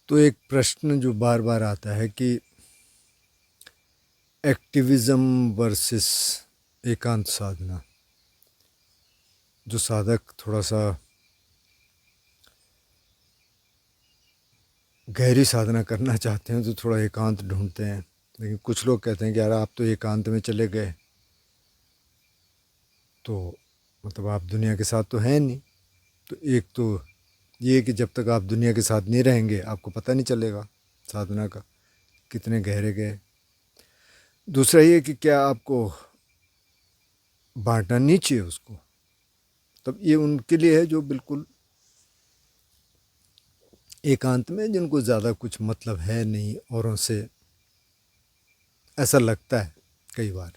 तो एक प्रश्न जो बार बार आता है कि एक्टिविज़्म वर्सेस एकांत साधना। जो साधक थोड़ा सा गहरी साधना करना चाहते हैं तो थोड़ा एकांत ढूंढते हैं, लेकिन कुछ लोग कहते हैं कि यार आप तो एकांत में चले गए तो मतलब आप दुनिया के साथ तो हैं नहीं। तो एक तो ये कि जब तक आप दुनिया के साथ नहीं रहेंगे आपको पता नहीं चलेगा साधना का कितने गहरे गए। दूसरा ये कि क्या आपको बांटना नहीं चाहिए उसको। तब ये उनके लिए है जो बिल्कुल एकांत में, जिनको ज़्यादा कुछ मतलब है नहीं औरों से, ऐसा लगता है कई बार।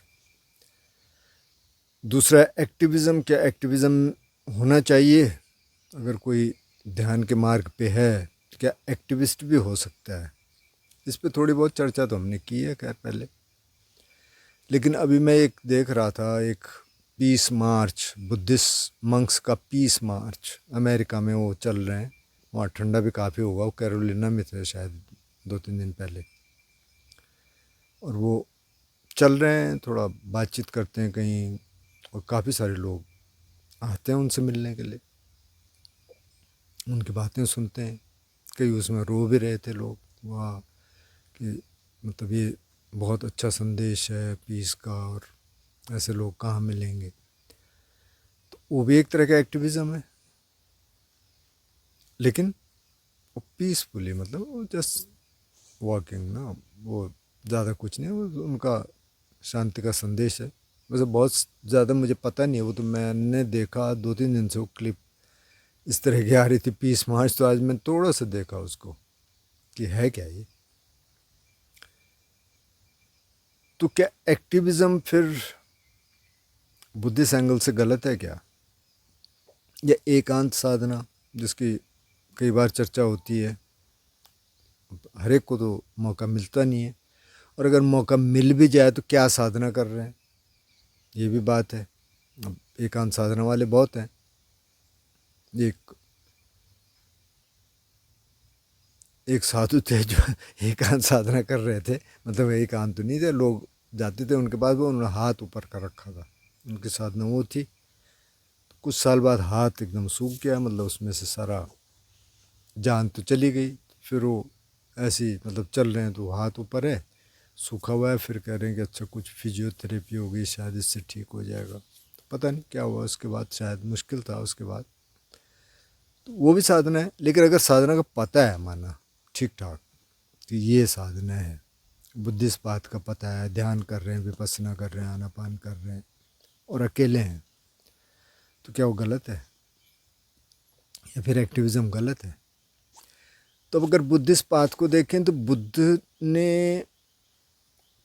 दूसरा एक्टिविज़्म, क्या एक्टिविज़्म होना चाहिए? अगर कोई ध्यान के मार्ग पे है तो क्या एक्टिविस्ट भी हो सकता है? इस पे थोड़ी बहुत चर्चा तो हमने की है खैर पहले। लेकिन अभी मैं एक देख रहा था, एक पीस मार्च, बुद्धिस्ट मंक्स का पीस मार्च अमेरिका में वो चल रहे हैं। वहाँ ठंडा भी काफ़ी होगा, वो कैरोलिना में थे शायद 2-3 दिन पहले। और वो चल रहे हैं, थोड़ा बातचीत करते हैं कहीं, और काफ़ी सारे लोग आते हैं उनसे मिलने के लिए, उनकी बातें सुनते हैं। कई उसमें रो भी रहे थे लोग वहाँ कि मतलब ये बहुत अच्छा संदेश है पीस का, और ऐसे लोग कहाँ मिलेंगे। तो वो भी एक तरह का एक्टिविज़्म है, लेकिन वो पीसफुली, मतलब वो जस्ट वॉकिंग ना, वो ज़्यादा कुछ नहीं, वो उनका शांति का संदेश है। वैसे बहुत ज़्यादा मुझे पता नहीं है, वो तो मैंने देखा 2-3 दिन से वो क्लिप इस तरह की आ रही थी पीस मार्च, तो आज मैं थोड़ा सा देखा उसको कि है क्या ये। तो क्या एक्टिविज़्म फिर बुद्धिस्ट एंगल से गलत है क्या? या एकांत साधना जिसकी कई बार चर्चा होती है, हर एक को तो मौका मिलता नहीं है, और अगर मौका मिल भी जाए तो क्या साधना कर रहे हैं, ये भी बात है। अब एकांत साधना वाले बहुत हैं। एक साधु थे जो एकांत साधना कर रहे थे, मतलब एकांत तो नहीं थे, लोग जाते थे उनके पास, वो उन्होंने हाथ ऊपर कर रखा था, उनकी साधना वो थी। तो कुछ साल बाद हाथ एकदम सूख गया, मतलब उसमें से सारा जान तो चली गई। फिर वो ऐसी मतलब चल रहे हैं तो हाथ ऊपर है, सूखा हुआ है, फिर कह रहे हैं कि अच्छा कुछ फिजियोथेरेपी होगी शायद इससे ठीक हो जाएगा। तो पता नहीं क्या हुआ उसके बाद, शायद मुश्किल था उसके बाद। तो वो भी साधना है, लेकिन अगर साधना का पता है, माना ठीक ठाक कि ये साधना है, बुद्धिस्ट बात का पता है, ध्यान कर रहे हैं, विपස්සना कर रहे हैं, आनापान कर रहे हैं, और अकेले हैं, तो क्या वो गलत है? या फिर एक्टिविज़्म गलत है? तो अब अगर बुद्धिस्ट पाथ को देखें तो बुद्ध ने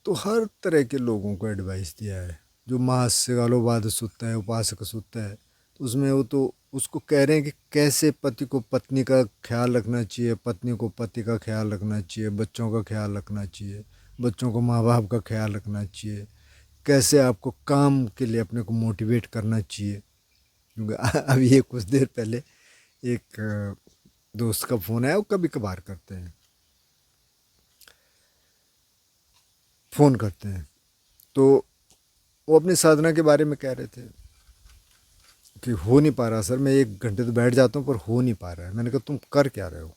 तो हर तरह के लोगों को एडवाइस दिया है। जो महास्यगालोवाद सुत्ता है, उपासक सुत्ता है, तो उसमें वो तो उसको कह रहे हैं कि कैसे पति को पत्नी का ख्याल रखना चाहिए, पत्नी को पति का ख्याल रखना चाहिए, बच्चों का ख्याल रखना चाहिए, बच्चों को माँ बाप का ख्याल रखना चाहिए, कैसे आपको काम के लिए अपने को मोटिवेट करना चाहिए। क्योंकि अभी ये कुछ देर पहले एक दोस्त का फ़ोन आया, वो कभी कभार करते हैं, फ़ोन करते हैं, तो वो अपनी साधना के बारे में कह रहे थे कि हो नहीं पा रहा सर, मैं 1 घंटे तो बैठ जाता हूँ पर हो नहीं पा रहा है। मैंने कहा तुम कर क्या रहे हो?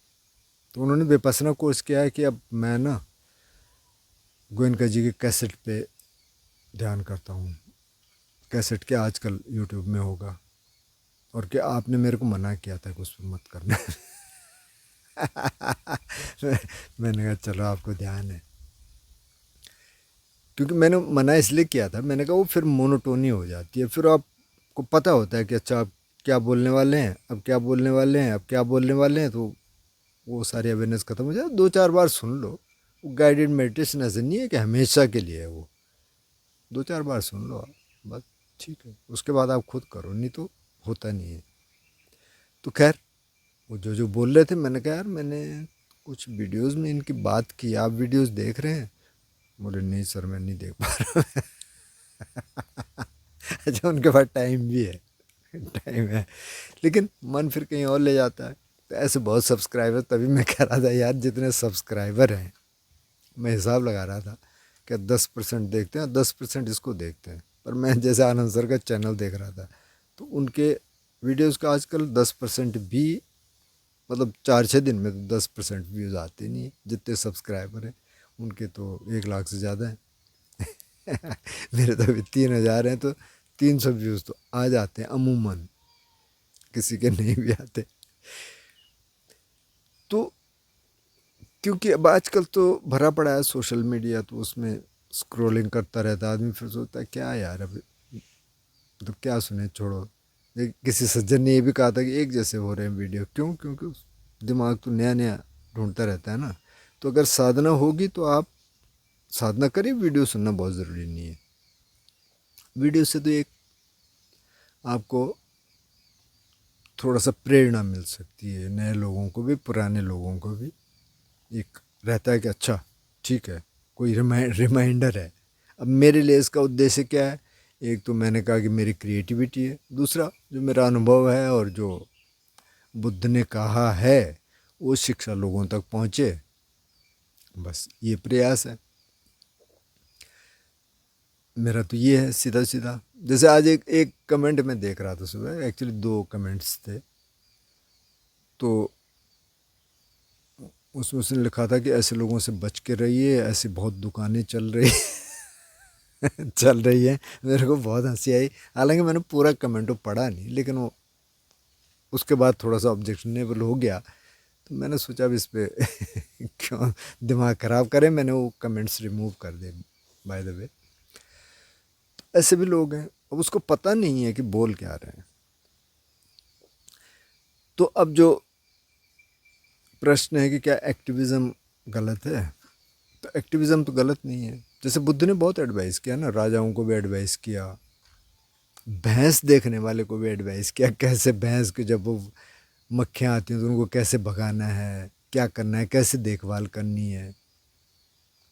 तो उन्होंने विपස්සना कोर्स किया है कि अब मैं ना गोयनका जी के कैसेट पे ध्यान करता हूँ। कैसेट क्या आजकल यूट्यूब में होगा, और क्या आपने मेरे को मना किया था कि उस पर मत करना। मैंने कहा चलो आपको ध्यान है, क्योंकि मैंने मना इसलिए किया था, मैंने कहा वो फिर मोनोटोनी हो जाती है, फिर आपको पता होता है कि अच्छा आप क्या बोलने वाले हैं, अब क्या बोलने वाले हैं, अब क्या बोलने वाले हैं, तो वो सारी अवेयरनेस खत्म हो जाए। 2-4 बार सुन लो, वो गाइडेड मेडिटेशन ऐसे नहीं है कि हमेशा के लिए है, वो 2-4 बार सुन लो आप, बस ठीक है, उसके बाद आप खुद करो, नहीं तो होता नहीं है। तो खैर वो जो जो बोल रहे थे, मैंने कहा यार मैंने कुछ वीडियोस में इनकी बात की, आप वीडियोस देख रहे हैं? बोले नहीं सर मैं नहीं देख पा रहा। अच्छा उनके पास टाइम भी है, टाइम है, लेकिन मन फिर कहीं और ले जाता है। तो ऐसे बहुत सब्सक्राइबर, तभी मैं कह रहा था यार जितने सब्सक्राइबर हैं, मैं हिसाब लगा रहा था कि 10% देखते हैं, 10% इसको देखते हैं। पर मैं जैसे आनंद सर का चैनल देख रहा था तो उनके वीडियोस का आजकल 10% भी, मतलब 4-6 दिन में तो 10% व्यूज़ आते नहीं है। जितने सब्सक्राइबर हैं उनके तो 1 लाख से ज़्यादा हैं। मेरे तो अभी 3,000 हैं, तो 300 व्यूज़ तो आ जाते हैं अमूमन, किसी के नहीं भी आते। तो क्योंकि अब आजकल तो भरा पड़ा है सोशल मीडिया, तो उसमें स्क्रॉलिंग करता रहता है आदमी, फिर सोचता है क्या यार अब तो क्या सुने, छोड़ो। किसी सज्जन ने ये भी कहा था कि एक जैसे हो रहे हैं वीडियो, क्यों? क्योंकि दिमाग तो नया नया ढूंढता रहता है ना। तो अगर साधना होगी तो आप साधना करिए, वीडियो सुनना बहुत ज़रूरी नहीं है। वीडियो से तो एक आपको थोड़ा सा प्रेरणा मिल सकती है, नए लोगों को भी पुराने लोगों को भी एक रहता है कि अच्छा ठीक है, कोई रिमाइंडर है। अब मेरे लिए इसका उद्देश्य क्या है? एक तो मैंने कहा कि मेरी क्रिएटिविटी है, दूसरा जो मेरा अनुभव है और जो बुद्ध ने कहा है वो शिक्षा लोगों तक पहुँचे, बस ये प्रयास है मेरा। तो ये है सीधा सीधा। जैसे आज एक कमेंट मैं देख रहा था सुबह, एक्चुअली 2 कमेंट्स थे, तो उसमें उसने लिखा था कि ऐसे लोगों से बच के रहिए, ऐसी बहुत दुकानें चल रही चल रही है। मेरे को बहुत हंसी आई। हालांकि मैंने पूरा कमेंट तो पढ़ा नहीं, लेकिन वो उसके बाद थोड़ा सा ऑब्जेक्शनेबल हो गया, तो मैंने सोचा अब इस पे क्यों दिमाग ख़राब करें, मैंने वो कमेंट्स रिमूव कर दिए बाय द वे। ऐसे भी लोग हैं, अब उसको पता नहीं है कि बोल क्या रहे हैं। तो अब जो प्रश्न है कि क्या एक्टिविज़म गलत है, तो एक्टिविज़म तो गलत नहीं है। जैसे बुद्ध ने बहुत एडवाइस किया ना, राजाओं को भी एडवाइस किया, भैंस देखने वाले को भी एडवाइस किया, कैसे भैंस के जब वो मक्खियाँ आती हैं तो उनको कैसे भगाना है, क्या करना है, कैसे देखभाल करनी है।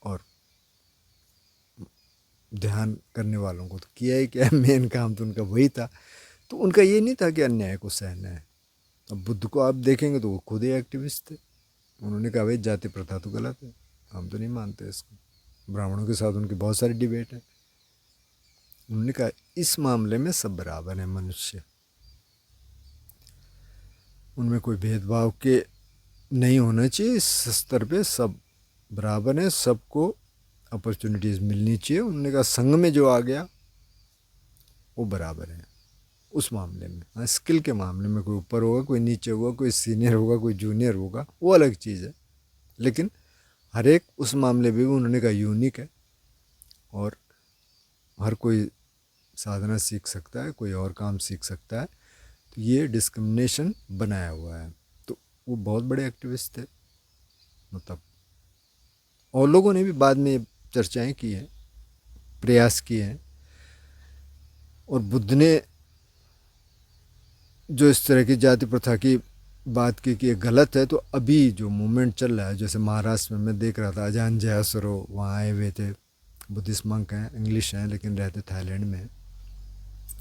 और ध्यान करने वालों को तो किया ही क्या, मेन काम तो उनका वही था। तो उनका ये नहीं था कि अन्याय को सहना है। अब बुद्ध को आप देखेंगे तो वो खुद ही एक्टिविस्ट थे। उन्होंने कहा भाई जाति प्रथा तो गलत है, हम तो नहीं मानते इसको। ब्राह्मणों के साथ उनकी बहुत सारी डिबेट है। उन्होंने कहा इस मामले में सब बराबर है, मनुष्य, उनमें कोई भेदभाव के नहीं होना चाहिए। इस स्तर पे सब बराबर हैं, सबको अपॉर्चुनिटीज़ मिलनी चाहिए। उन्होंने कहा संघ में जो आ गया वो बराबर है उस मामले में। हाँ, स्किल के मामले में कोई ऊपर होगा, कोई नीचे होगा, कोई सीनियर होगा, कोई जूनियर होगा, वो अलग चीज़ है। लेकिन हर एक उस मामले में भी उन्होंने कहा यूनिक है, और हर कोई साधना सीख सकता है, कोई और काम सीख सकता है। तो ये डिस्क्रिमिनेशन बनाया हुआ है। तो वो बहुत बड़े एक्टिविस्ट थे, मतलब और लोगों ने भी बाद में चर्चाएं की हैं, प्रयास किए हैं। और बुद्ध ने जो इस तरह की जाति प्रथा की बात की कि ये गलत है, तो अभी जो मूवमेंट चल रहा है, जैसे महाराष्ट्र में मैं देख रहा था, अजान जयासुरो वहाँ आए हुए थे, बुद्धिस्ट मंक हैं, इंग्लिश हैं लेकिन रहते थाईलैंड में।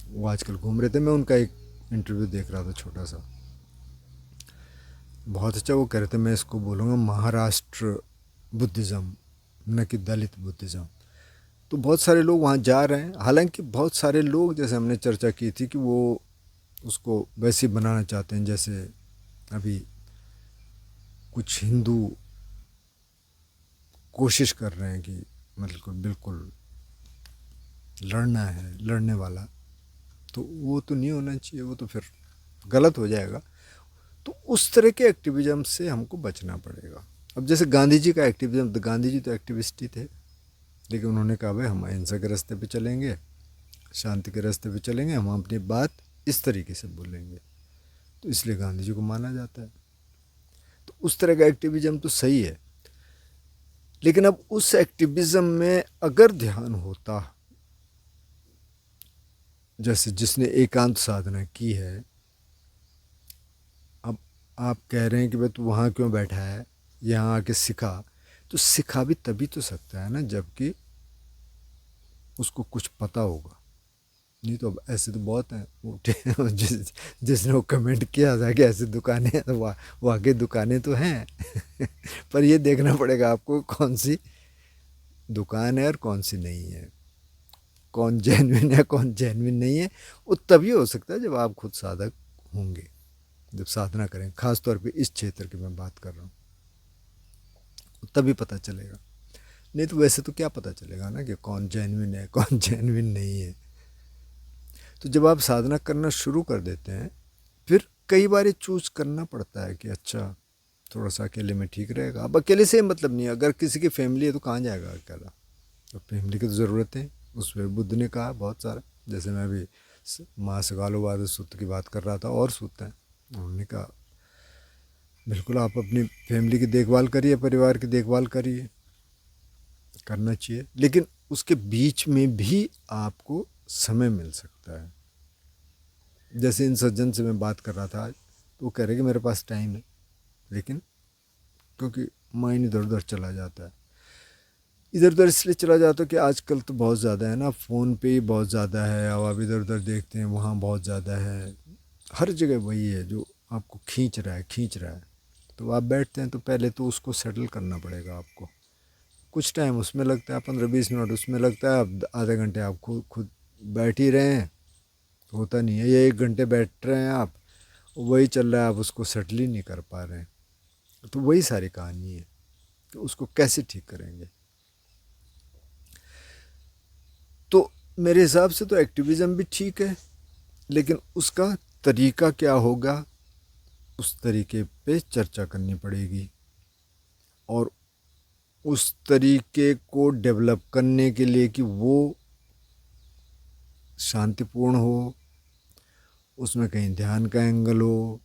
वो आजकल घूम रहे थे, मैं उनका एक इंटरव्यू देख रहा था छोटा सा, बहुत अच्छा। वो कह रहे थे मैं इसको बोलूँगा महाराष्ट्र बुद्धिज़्म, न कि दलित बुद्धिज़्म। तो बहुत सारे लोग वहाँ जा रहे हैं। हालांकि बहुत सारे लोग, जैसे हमने चर्चा की थी, कि वो उसको वैसे बनाना चाहते हैं जैसे अभी कुछ हिंदू कोशिश कर रहे हैं कि बिल्कुल बिल्कुल लड़ना है, लड़ने वाला। तो वो तो नहीं होना चाहिए, वो तो फिर गलत हो जाएगा। तो उस तरह के एक्टिविज़म से हमको बचना पड़ेगा। अब जैसे गांधी जी का एक्टिविज़म, तो गांधी जी तो एक्टिविस्ट ही थे, लेकिन उन्होंने कहा भाई हम अहिंसा के रास्ते पे चलेंगे, शांति के रास्ते पे चलेंगे, हम अपनी बात इस तरीके से बोलेंगे। तो इसलिए गांधी जी को माना जाता है। तो उस तरह का एक्टिविज़म तो सही है, लेकिन अब उस एक्टिविज़म में अगर ध्यान होता, जैसे जिसने एकांत साधना की है, अब आप कह रहे हैं कि भाई तू वहाँ क्यों बैठा है, यहाँ आके सिखा, तो सिखा भी तभी तो सकता है ना जबकि उसको कुछ पता होगा। नहीं तो अब ऐसे तो बहुत हैं उठे जिसने वो कमेंट किया था कि ऐसी दुकानें हैं, तो वाकई दुकानें तो हैं पर ये देखना पड़ेगा आपको कौन सी दुकान है और कौन सी नहीं है, कौन जेन्युइन है कौन जेन्युइन नहीं है। वो तभी हो सकता है जब आप खुद साधक होंगे, जब साधना करें, खास तौर पे इस क्षेत्र की मैं बात कर रहा हूँ, तभी पता चलेगा। नहीं तो वैसे तो क्या पता चलेगा ना कि कौन जेन्युइन है कौन जेन्युइन नहीं है। तो जब आप साधना करना शुरू कर देते हैं, फिर कई बार ये चूज करना पड़ता है कि अच्छा थोड़ा सा अकेले में ठीक रहेगा। अब अकेले से मतलब नहीं है, अगर किसी की फैमिली है तो कहाँ जाएगा अकेला, तो फैमिली की तो ज़रूरत है। उस पर बुद्ध ने कहा बहुत सारा, जैसे मैं अभी माँ सगालोवाद सूत्र की बात कर रहा था और सूत्र हैं, उन्होंने कहा बिल्कुल आप अपनी फैमिली की देखभाल करिए, परिवार की देखभाल करिए, करना चाहिए, लेकिन उसके बीच में भी आपको समय मिल सकता है। जैसे इन सज्जन से मैं बात कर रहा था आज, तो वो कह रहे कि मेरे पास टाइम है, लेकिन क्योंकि माइंड इधर उधर चला जाता है, इधर उधर इसलिए चला जाता है कि आजकल तो बहुत ज़्यादा है ना, फ़ोन पे ही बहुत ज़्यादा है, अब आप इधर उधर देखते हैं वहाँ बहुत ज़्यादा है, हर जगह वही है जो आपको खींच रहा है खींच रहा है। तो आप बैठते हैं तो पहले तो उसको सेटल करना पड़ेगा आपको, कुछ टाइम उसमें लगता है, 15-20 मिनट उसमें लगता है, अब आधे घंटे आप खुद खुद बैठ ही रहे हैं, होता नहीं है। ये 1 घंटे बैठ रहे हैं आप, वही चल रहा है, आप उसको सेटल ही नहीं कर पा रहे हैं। तो वही सारी कहानी है कि उसको कैसे ठीक करेंगे। तो मेरे हिसाब से तो एक्टिविज़म भी ठीक है, लेकिन उसका तरीका क्या होगा, उस तरीके पे चर्चा करनी पड़ेगी, और उस तरीके को डेवलप करने के लिए कि वो शांतिपूर्ण हो, उसमें कहीं ध्यान का एंगल हो,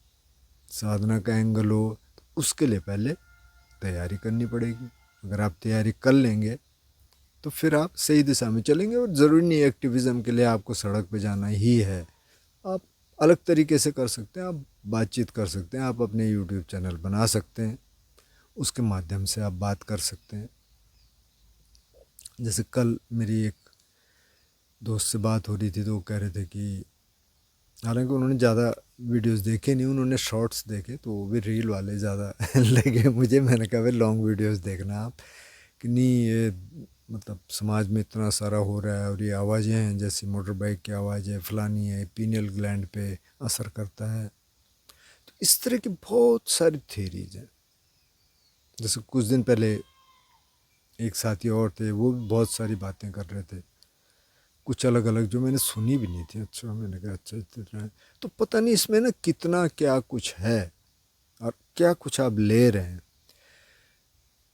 साधना का एंगल हो, तो उसके लिए पहले तैयारी करनी पड़ेगी। अगर आप तैयारी कर लेंगे तो फिर आप सही दिशा में चलेंगे। और ज़रूरी नहीं एक्टिविज़म के लिए आपको सड़क पे जाना ही है, आप अलग तरीके से कर सकते हैं, आप बातचीत कर सकते हैं, आप अपने यूट्यूब चैनल बना सकते हैं, उसके माध्यम से आप बात कर सकते हैं। जैसे कल मेरी एक दोस्त से बात हो रही थी, तो वो कह रहे थे कि हालांकि उन्होंने ज़्यादा वीडियोस देखे नहीं, उन्होंने शॉर्ट्स देखे, तो वो भी रील वाले ज़्यादा लगे मुझे। मैंने कहा भाई लॉन्ग वीडियोस देखना आप, कि नहीं ये मतलब समाज में इतना सारा हो रहा है, और ये आवाज़ें हैं जैसे मोटर बाइक की आवाज़ है, फलानी है, पीनियल ग्लैंड पे असर करता है। तो इस तरह की बहुत सारी थेरीज हैं। जैसे कुछ दिन पहले एक साथी और थे, वो भी बहुत सारी बातें कर रहे थे, कुछ अलग अलग जो मैंने सुनी भी नहीं थी। अच्छा, मैंने कहा अच्छा इतना है, तो पता नहीं इसमें ना कितना क्या कुछ है और क्या कुछ आप ले रहे हैं।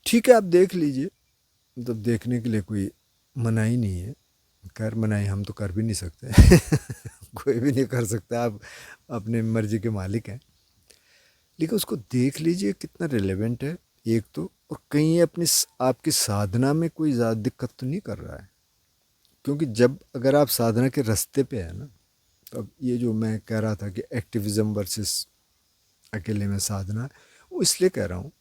ठीक है, आप देख लीजिए, मतलब देखने के लिए कोई मनाही नहीं है, खैर मनाही हम तो कर भी नहीं सकते कोई भी नहीं कर सकता, आप अपने मर्जी के मालिक हैं। लेकिन उसको देख लीजिए कितना रिलेवेंट है एक तो, और कहीं अपनी आपकी साधना में कोई ज़्यादा दिक्कत तो नहीं कर रहा है। क्योंकि जब अगर आप साधना के रास्ते पे है ना, तो अब ये जो मैं कह रहा था कि एक्टिविज़म वर्सेस अकेले में साधना, वो इसलिए कह रहा हूँ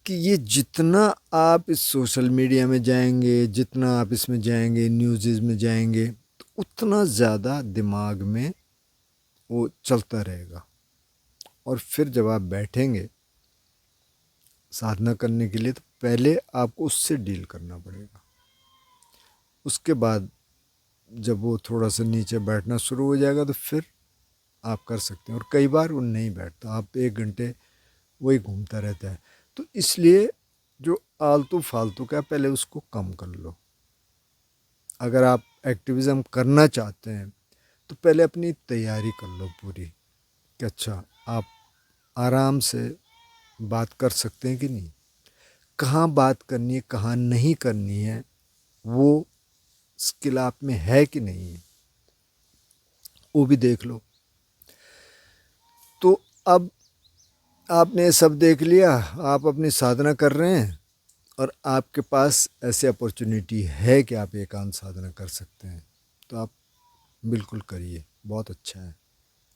कि ये जितना आप इस सोशल मीडिया में जाएंगे, जितना आप इसमें जाएंगे, न्यूज़ में जाएंगे, तो उतना ज़्यादा दिमाग में वो चलता रहेगा। और फिर जब आप बैठेंगे साधना करने के लिए, तो पहले आपको उससे डील करना पड़ेगा। उसके बाद जब वो थोड़ा सा नीचे बैठना शुरू हो जाएगा, तो फिर आप कर सकते हैं। और कई बार वो नहीं बैठता, आप 1 घंटे वही घूमता रहता है। तो इसलिए जो आलतू फालतू का, पहले उसको कम कर लो। अगर आप एक्टिविज़म करना चाहते हैं तो पहले अपनी तैयारी कर लो पूरी, कि अच्छा आप आराम से बात कर सकते हैं कि नहीं, कहाँ बात करनी है कहाँ नहीं करनी है, वो स्किल आप में है कि नहीं है, वो भी देख लो। तो अब आपने सब देख लिया, आप अपनी साधना कर रहे हैं, और आपके पास ऐसे अपॉर्चुनिटी है कि आप एकांत साधना कर सकते हैं, तो आप बिल्कुल करिए, बहुत अच्छा है।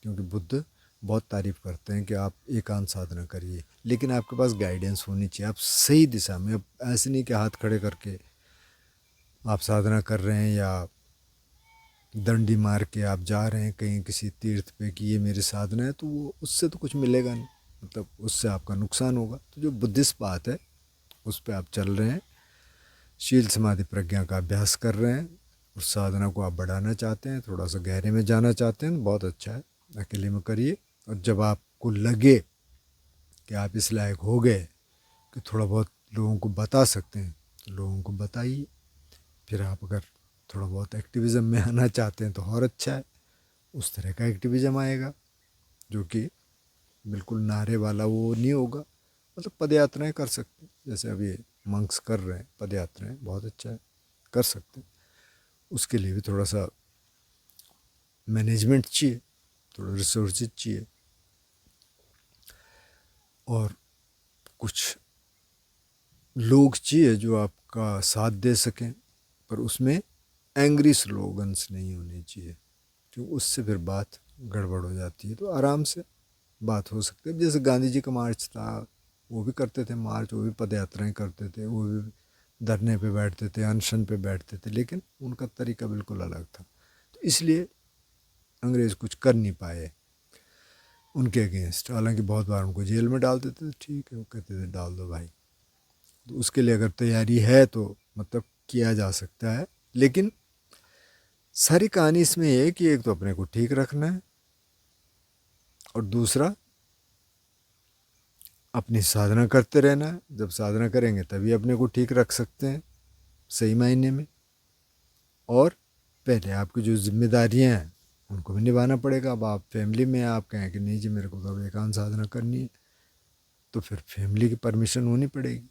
क्योंकि बुद्ध बहुत तारीफ़ करते हैं कि आप एकांत साधना करिए, लेकिन आपके पास गाइडेंस होनी चाहिए, आप सही दिशा में। अब ऐसे नहीं कि हाथ खड़े करके आप साधना कर रहे हैं, या डंडी मार के आप जा रहे हैं कहीं किसी तीर्थ पे कि ये मेरी साधना है, तो वो उससे तो कुछ मिलेगा नहीं, मतलब उससे आपका नुकसान होगा। तो जो बुद्धिस्ट बात है उस पर आप चल रहे हैं, शील समाधि प्रज्ञा का अभ्यास कर रहे हैं, और साधना को आप बढ़ाना चाहते हैं, थोड़ा सा गहरे में जाना चाहते हैं, तो बहुत अच्छा है, अकेले में करिए। और जब आपको लगे कि आप इस लायक हो गए कि थोड़ा बहुत लोगों को बता सकते हैं, तो लोगों को बताइए। फिर आप अगर थोड़ा बहुत एक्टिविज़म में आना चाहते हैं तो और अच्छा है, उस तरह का एक्टिविज़म आएगा जो कि बिल्कुल नारे वाला वो नहीं होगा। मतलब पद यात्राएँ कर सकते हैं, जैसे अभी मंक्स कर रहे हैं पद यात्राएँ, बहुत अच्छा है, कर सकते हैं। उसके लिए भी थोड़ा सा मैनेजमेंट चाहिए, थोड़ा रिसोर्सेज चाहिए, और कुछ लोग चाहिए जो आपका साथ दे सकें, पर उसमें एंग्री स्लोगन्स नहीं होने चाहिए, क्योंकि उससे फिर बात गड़बड़ हो जाती है। तो आराम से बात हो सकती है। जैसे गांधी जी का मार्च था, वो भी करते थे मार्च, वो भी पद यात्राएँ करते थे, वो भी धरने पे बैठते थे, अनशन पे बैठते थे, लेकिन उनका तरीका बिल्कुल अलग था। तो इसलिए अंग्रेज़ कुछ कर नहीं पाए उनके अगेंस्ट। हालांकि बहुत बार उनको जेल में डाल देते थे, ठीक है, वो कहते थे डाल दो भाई। तो उसके लिए अगर तैयारी है तो मतलब किया जा सकता है। लेकिन सारी कहानी इसमें ये है कि एक तो अपने को ठीक रखना है, और दूसरा अपनी साधना करते रहना है। जब साधना करेंगे तभी अपने को ठीक रख सकते हैं सही मायने में। और पहले आपकी जो जिम्मेदारियां हैं उनको भी निभाना पड़ेगा। अब आप फैमिली में आप कहें कि नहीं जी मेरे को तो अब एकांत साधना करनी है, तो फिर फैमिली की परमिशन होनी पड़ेगी।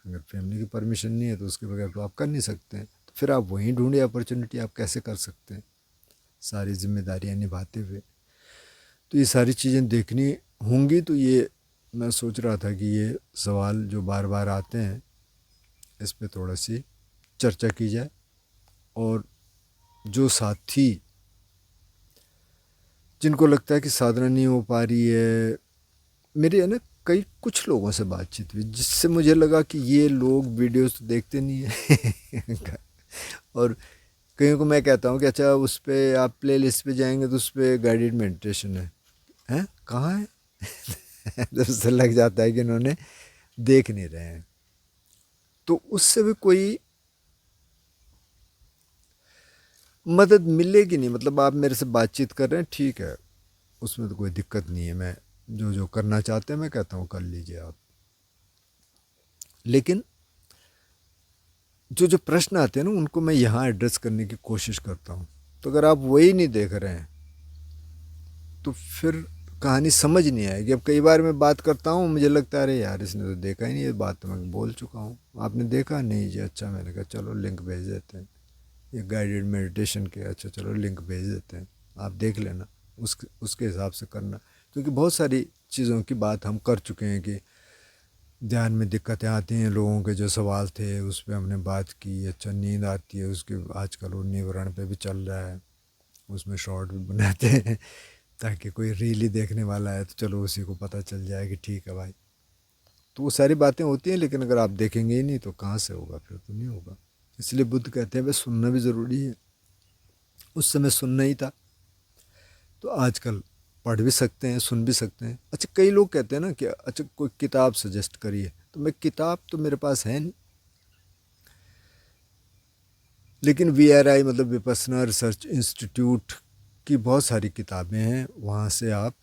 अगर फैमिली की परमिशन नहीं है तो उसके बगैर तो आप कर नहीं सकते हैं। तो फिर आप वहीं ढूंढे अपॉर्चुनिटी, आप कैसे कर सकते हैं सारी जिम्मेदारियां निभाते हुए। तो ये सारी चीज़ें देखनी होंगी। तो ये मैं सोच रहा था कि ये सवाल जो बार बार आते हैं इस पे थोड़ा सी चर्चा की जाए। और जो साथी जिनको लगता है कि साधना नहीं हो पा रही है, मेरी है ना कई कुछ लोगों से बातचीत हुई जिससे मुझे लगा कि ये लोग वीडियोस तो देखते नहीं है और कईयों को मैं कहता हूँ कि अच्छा उस पर आप प्ले लिस्ट पर जाएंगे तो उस पर गाइडेड मेडिटेशन है, हैं कहाँ है तो उससे लग जाता है कि इन्होंने देख नहीं रहे हैं। तो उससे भी कोई मदद मिलेगी नहीं। मतलब आप मेरे से बातचीत कर रहे हैं, ठीक है, उसमें तो कोई दिक्कत नहीं है, मैं जो जो करना चाहते हैं मैं कहता हूँ कर लीजिए आप। लेकिन जो जो प्रश्न आते हैं ना उनको मैं यहाँ एड्रेस करने की कोशिश करता हूँ। तो अगर आप वही नहीं देख रहे हैं तो फिर कहानी समझ नहीं आएगी। अब कई बार मैं बात करता हूँ, मुझे लगता है अरे यार इसने तो देखा ही नहीं, ये बात तो मैं बोल चुका हूँ, आपने देखा नहीं जी, अच्छा मैंने कहा चलो लिंक भेज देते हैं, ये गाइडेड मेडिटेशन के, अच्छा चलो लिंक भेज देते हैं, आप देख लेना, उसके हिसाब से करना। क्योंकि बहुत सारी चीज़ों की बात हम कर चुके हैं कि ध्यान में दिक्कतें आती हैं, लोगों के जो सवाल थे उस पर हमने बात की। अच्छा नींद आती है, उसके आजकल वो निवारण पे भी चल रहा है, उसमें शॉर्ट भी बनाते हैं ताकि कोई रील ही देखने वाला है तो चलो उसी को पता चल जाए कि ठीक है भाई। तो वो सारी बातें होती हैं, लेकिन अगर आप देखेंगे ही नहीं तो कहाँ से होगा, फिर तो नहीं होगा। इसलिए बुद्ध कहते हैं भाई सुनना भी ज़रूरी है। उस समय सुनना ही था, तो आजकल पढ़ भी सकते हैं, सुन भी सकते हैं। अच्छा कई लोग कहते हैं ना कि अच्छा कोई किताब सजेस्ट करिए, तो मैं किताब तो मेरे पास है नहीं, लेकिन VRI मतलब विपස්සना रिसर्च इंस्टीट्यूट की बहुत सारी किताबें हैं, वहाँ से आप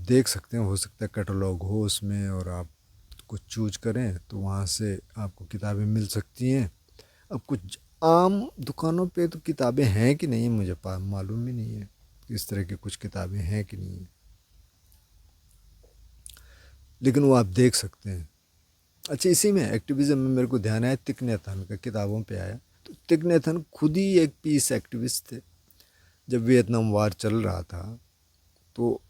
देख सकते हैं। हो सकता है कैटलॉग हो उसमें और आप कुछ चूज करें तो वहाँ से आपको किताबें मिल सकती हैं। अब कुछ आम दुकानों पे तो किताबें हैं कि नहीं मुझे मालूम भी नहीं है, इस तरह की कुछ किताबें हैं कि नहीं है, लेकिन वो आप देख सकते हैं। अच्छा इसी में एक्टिविज़म में मेरे को ध्यान आया, तिक नैथन का किताबों पे आया। तो तिक नैथन खुद ही एक पीस एक्टिविस्ट थे। जब वियतनाम वार चल रहा था तो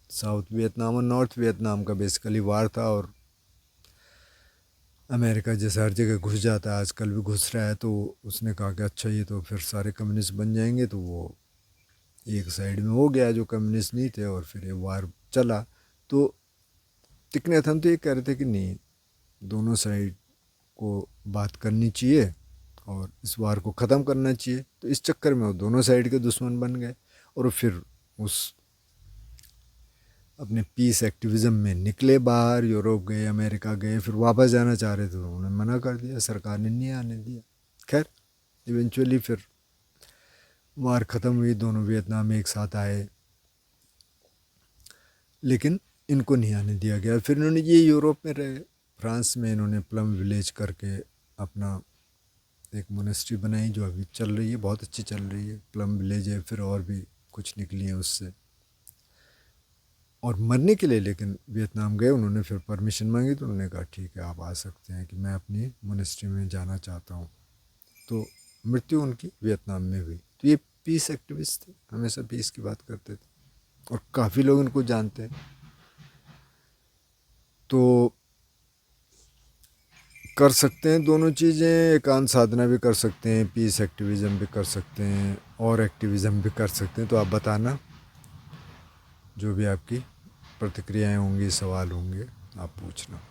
साउथ वियतनाम और नॉर्थ वियतनाम का बेसिकली वार था, और अमेरिका जैसे हर जगह घुस जाता है, आजकल भी घुस रहा है। तो उसने कहा कि अच्छा ये तो फिर सारे कम्युनिस्ट बन जाएंगे, तो वो एक साइड में हो गया जो कम्युनिस्ट नहीं थे, और फिर ये वार चला। तो तिक नैथन तो ये कह रहे थे कि नहीं, दोनों साइड को बात करनी चाहिए, और इस वार को ख़त्म करना चाहिए। तो इस चक्कर में वो दोनों साइड के दुश्मन बन गए और फिर उस अपने पीस एक्टिविज़म में निकले बाहर, यूरोप गए, अमेरिका गए, फिर वापस जाना चाह रहे थे तो उन्होंने मना कर दिया, सरकार ने नहीं आने दिया। खैर इवेंचुअली फिर वार ख़त्म हुई, दोनों वियतनाम एक साथ आए, लेकिन इनको नहीं आने दिया गया। फिर इन्होंने ये यूरोप में रहे, फ्रांस में इन्होंने प्लम विलेज करके अपना एक मोनेस्ट्री बनाई जो अभी चल रही है, बहुत अच्छी चल रही है। प्लम विलेज है, फिर और भी कुछ निकली है उससे। और मरने के लिए लेकिन वियतनाम गए, उन्होंने फिर परमिशन मांगी तो उन्होंने कहा ठीक है आप आ सकते हैं कि मैं अपनी मोनेस्ट्री में जाना चाहता हूँ। तो मृत्यु उनकी वियतनाम में हुई। तो ये पीस एक्टिविस्ट थे, हमेशा पीस की बात करते थे और काफ़ी लोग इनको जानते हैं। तो कर सकते हैं दोनों चीज़ें, एकांत साधना भी कर सकते हैं, पीस एक्टिविज़म भी कर सकते हैं और एक्टिविज़म भी कर सकते हैं। तो आप बताना, जो भी आपकी प्रतिक्रियाएं होंगी, सवाल होंगे, आप पूछना।